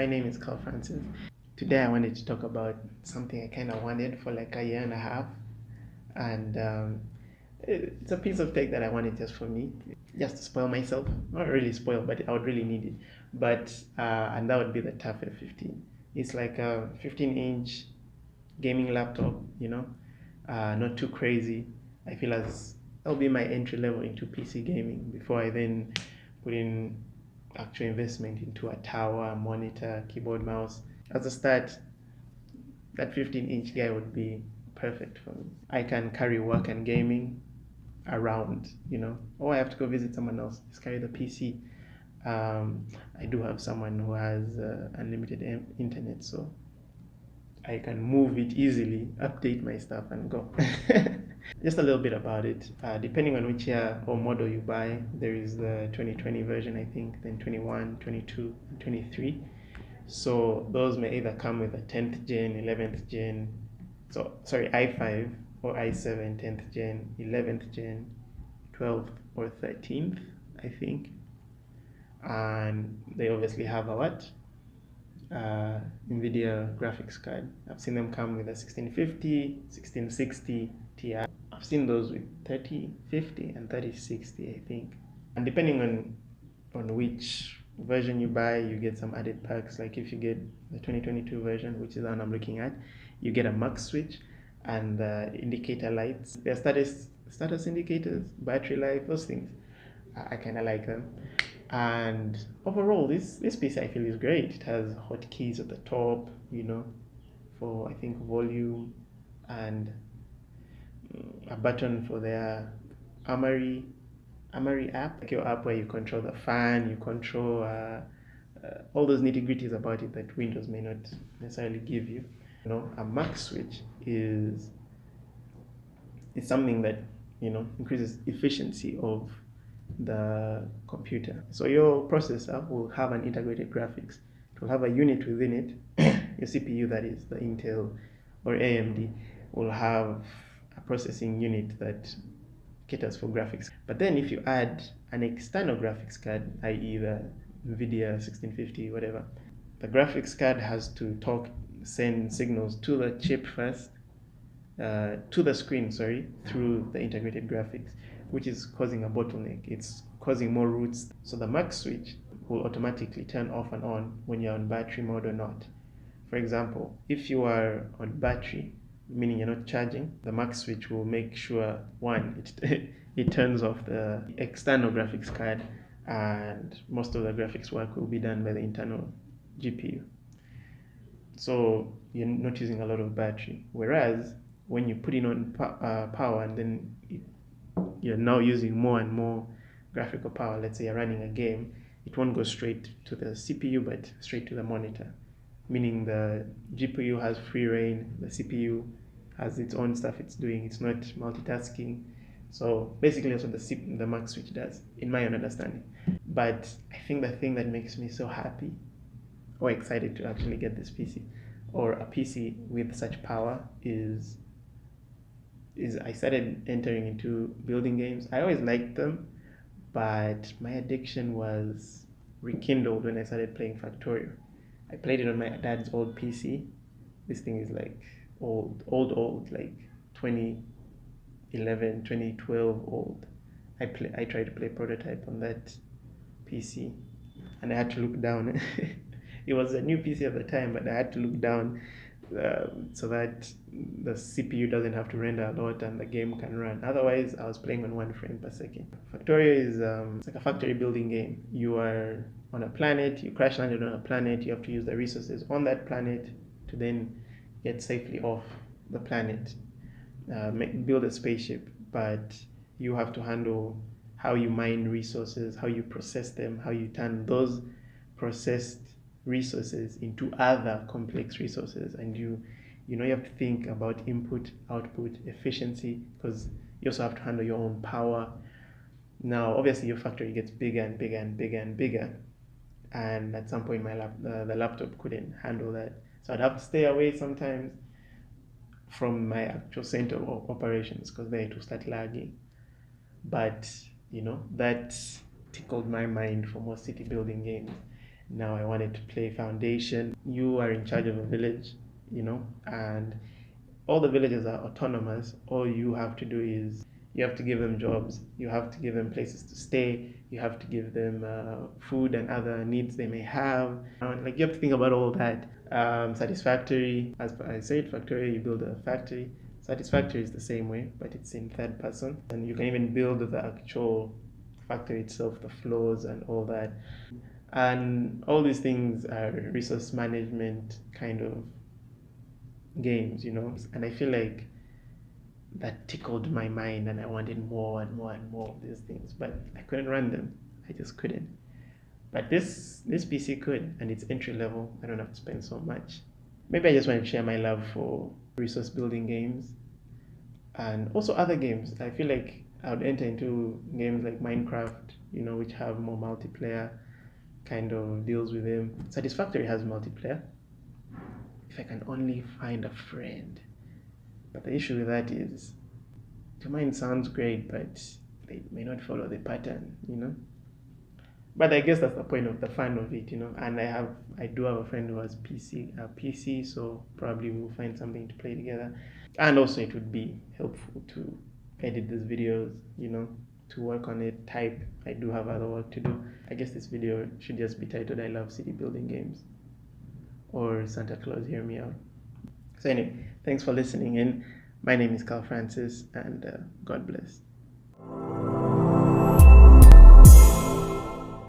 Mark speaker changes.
Speaker 1: My name is Carl Francis. Today I wanted to talk about something I kind of wanted for like a year and a half, and it's a piece of tech that I wanted just for me, just to spoil myself. Not really spoil, but I would really need it. But and that would be the TUF F15. It's like a 15-inch gaming laptop, not too crazy. I feel as that'll be my entry level into PC gaming before I then put in actual investment into a tower, a monitor, keyboard, mouse. As a start, that 15-inch guy would be perfect for me. I can carry work and gaming around, or I have to go visit someone else, just carry the PC. I do have someone who has unlimited internet, so I can move it easily, update my stuff, and go. Just a little bit about it. Depending on which year or model you buy, there is the 2020 version, I think, then 21, 22, and 23. So those may either come with a 10th gen, 11th gen, i5 or i7, 10th gen, 11th gen, 12th or 13th, I think. And they obviously have a what? NVIDIA graphics card. I've seen them come with a 1650, 1660 Ti. I've seen those with 3050 and 3060, I think. And depending on which version you buy, you get some added perks. Like if you get the 2022 version, which is the one I'm looking at, you get a max switch and the indicator lights. They're status indicators, battery life, those things. I kind of like them. And overall, this piece I feel is great. It has hotkeys at the top, for I think volume, and a button for their Armory app, like your app where you control the fan, you control all those nitty-gritties about it that Windows may not necessarily give you. A max switch is something that increases efficiency of the computer. So your processor will have an integrated graphics. It will have a unit within it. Your CPU, that is the Intel or AMD, will have a processing unit that caters for graphics. But then if you add an external graphics card, i.e. the NVIDIA 1650, whatever, the graphics card has to send signals to the chip first, to the screen, through the integrated graphics, which is causing a bottleneck. It's causing more roots. So the max switch will automatically turn off and on when you're on battery mode or not. For example, if you are on battery, meaning you're not charging, the max switch will make sure, one, it turns off the external graphics card, and most of the graphics work will be done by the internal GPU. So you're not using a lot of battery. Whereas when you put in on power and then you're now using more and more graphical power, let's say you're running a game, it won't go straight to the CPU but straight to the monitor, meaning the GPU has free reign, the CPU has its own stuff it's doing, it's not multitasking. So basically that's what the max switch does, in my own understanding. But I think the thing that makes me so happy or excited to actually get this PC or a PC with such power is I started entering into building games. I always liked them, but my addiction was rekindled when I started playing Factorio. I played it on my dad's old PC. This thing is like old, like 2011, 2012 old. I tried to play Prototype on that PC, and I had to look down. It was a new PC at the time, but I had to look down so that the CPU doesn't have to render a lot and the game can run. Otherwise, I was playing on 1 frame per second. Factorio is it's like a factory building game. You are on a planet, you crash landed on a planet, you have to use the resources on that planet to then get safely off the planet, build a spaceship, but you have to handle how you mine resources, how you process them, how you turn those processed resources into other complex resources, and you have to think about input, output, efficiency, because you also have to handle your own power. Now obviously your factory gets bigger and bigger and bigger and bigger, and at some point the laptop couldn't handle that, so I'd have to stay away sometimes from my actual center of operations because then it will start lagging. But that tickled my mind for more city building games. Now I wanted to play Foundation. You are in charge of a village, and all the villages are autonomous. All you have to do is you have to give them jobs, you have to give them places to stay, you have to give them food and other needs they may have. Like you have to think about all that. Satisfactory, as I said, Factorio, you build a factory. Satisfactory is the same way, but it's in third person, and you can even build the actual factory itself, the floors and all that. And all these things are resource management kind of games, and I feel like that tickled my mind and I wanted more and more and more of these things, but I couldn't run them. I just couldn't. But this PC could, and it's entry level. I don't have to spend so much. Maybe I just want to share my love for resource building games and also other games. I feel like I would enter into games like Minecraft, which have more multiplayer kind of deals with them. Satisfactory has multiplayer. If I can only find a friend. But the issue with that is, to mine sounds great, but they may not follow the pattern. But I guess that's the point of the fun of it, And I do have a friend who has PC, so probably we'll find something to play together. And also, it would be helpful to edit these videos, to work on it, type. I do have other work to do. I guess this video should just be titled "I Love City Building Games" or "Santa Claus Hear Me Out." So anyway, thanks for listening in. My name is Carl Francis, and God bless.